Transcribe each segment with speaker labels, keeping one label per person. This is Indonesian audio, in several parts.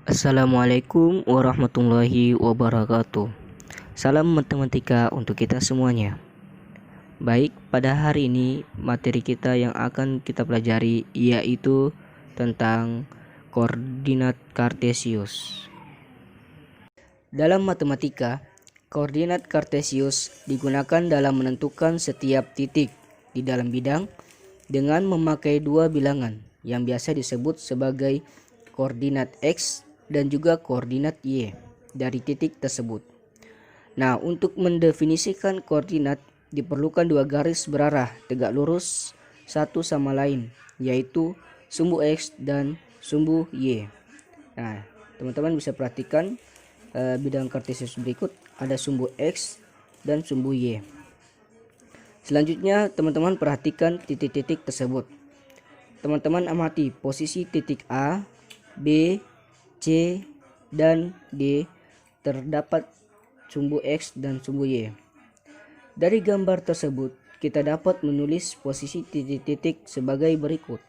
Speaker 1: Assalamualaikum warahmatullahi wabarakatuh. Salam matematika untuk kita semuanya. Baik, pada hari ini materi kita yang akan kita pelajari yaitu tentang koordinat kartesius. Dalam matematika, koordinat kartesius digunakan dalam menentukan setiap titik di dalam bidang dengan memakai dua bilangan yang biasa disebut sebagai koordinat X dan juga koordinat Y dari titik tersebut. Nah, untuk mendefinisikan koordinat diperlukan dua garis berarah tegak lurus satu sama lain, yaitu sumbu X dan sumbu Y. Nah, teman-teman bisa perhatikan bidang kartesius berikut, ada sumbu X dan sumbu Y. Selanjutnya, teman-teman perhatikan titik-titik tersebut. Teman-teman amati posisi titik A, B, C, dan D terdapat sumbu X dan sumbu Y. Dari gambar tersebut, kita dapat menulis posisi titik-titik sebagai berikut.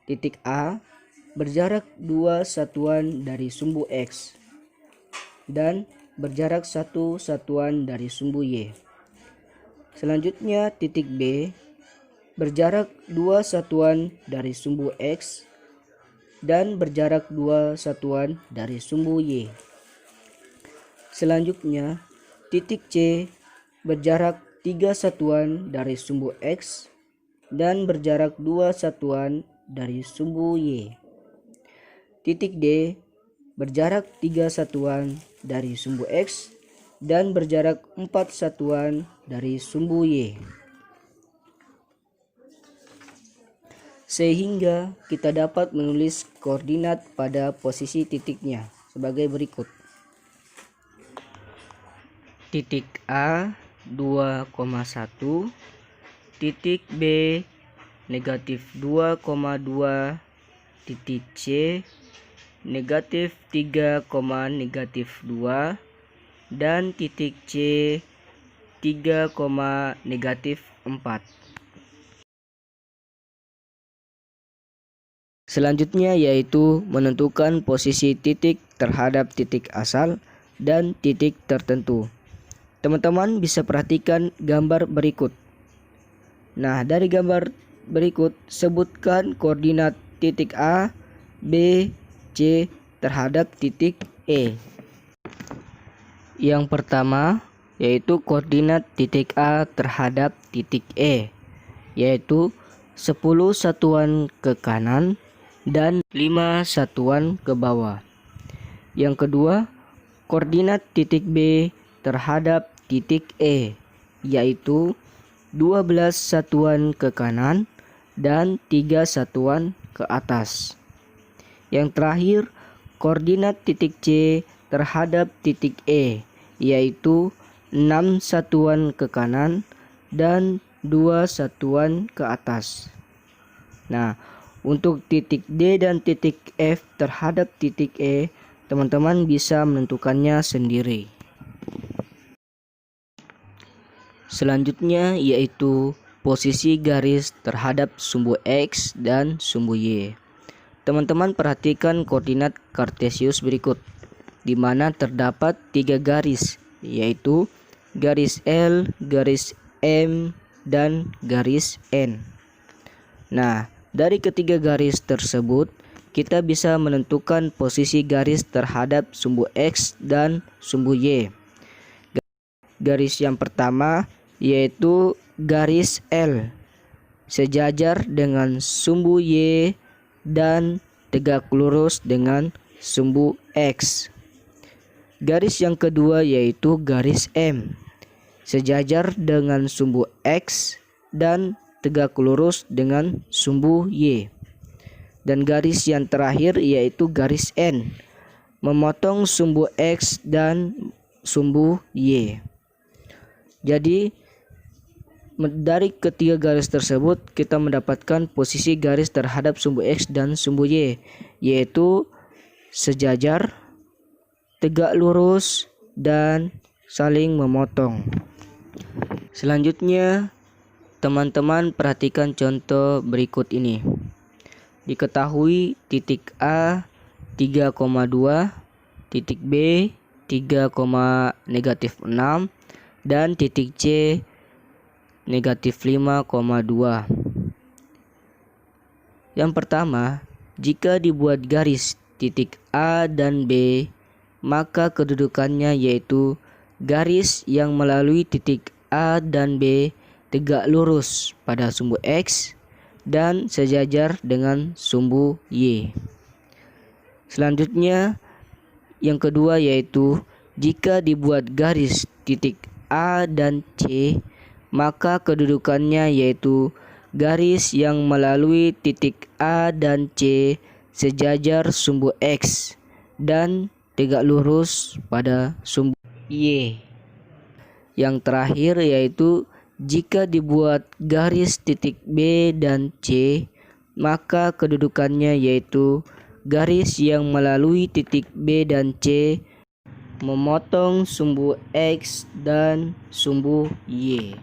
Speaker 1: Titik A berjarak 2 satuan dari sumbu X dan berjarak 1 satuan dari sumbu Y. Selanjutnya, titik B berjarak 2 satuan dari sumbu X dan berjarak 2 satuan dari sumbu Y. Selanjutnya, titik C berjarak 3 satuan dari sumbu X dan berjarak 2 satuan dari sumbu Y. Titik D berjarak 3 satuan dari sumbu X dan berjarak 4 satuan dari sumbu Y. Sehingga kita dapat menulis koordinat pada posisi titiknya sebagai berikut. Titik A 2,1, titik B negatif 2,2, titik C negatif 3, negatif 2, dan titik C 3, negatif 4. Selanjutnya yaitu menentukan posisi titik terhadap titik asal dan titik tertentu. Teman-teman bisa perhatikan gambar berikut. Nah, dari gambar berikut sebutkan koordinat titik A, B, C terhadap titik E. Yang pertama yaitu koordinat titik A terhadap titik E, yaitu 10 satuan ke kanan dan 5 satuan ke bawah. Yang kedua, koordinat titik B terhadap titik E, yaitu 12 satuan ke kanan dan 3 satuan ke atas. Yang terakhir, koordinat titik C terhadap titik E, yaitu 6 satuan ke kanan dan 2 satuan ke atas. Nah, untuk titik D dan titik F terhadap titik E, teman-teman bisa menentukannya sendiri. Selanjutnya yaitu posisi garis terhadap sumbu X dan sumbu Y. Teman-teman perhatikan koordinat kartesius berikut, di mana terdapat 3 garis, yaitu garis L, garis M, dan garis N. Nah, dari ketiga garis tersebut, kita bisa menentukan posisi garis terhadap sumbu X dan sumbu Y. Garis yang pertama yaitu garis L, sejajar dengan sumbu Y dan tegak lurus dengan sumbu X. Garis yang kedua yaitu garis M, sejajar dengan sumbu X dan tegak lurus dengan sumbu Y. Dan garis yang terakhir yaitu garis N, memotong sumbu X dan sumbu Y. Jadi dari ketiga garis tersebut kita mendapatkan posisi garis terhadap sumbu X dan sumbu Y, yaitu sejajar, tegak lurus, dan saling memotong. Selanjutnya, teman-teman perhatikan contoh berikut ini. Diketahui titik A 3,2, titik B 3,-6, dan titik C -5,2. Yang pertama, jika dibuat garis titik A dan B, maka kedudukannya yaitu garis yang melalui titik A dan B tegak lurus pada sumbu X dan sejajar dengan sumbu Y. Selanjutnya, yang kedua yaitu jika dibuat garis titik A dan C, maka kedudukannya yaitu garis yang melalui titik A dan C sejajar sumbu X dan tegak lurus pada sumbu Y. Yang terakhir yaitu jika dibuat garis titik B dan C, maka kedudukannya yaitu garis yang melalui titik B dan C memotong sumbu X dan sumbu Y.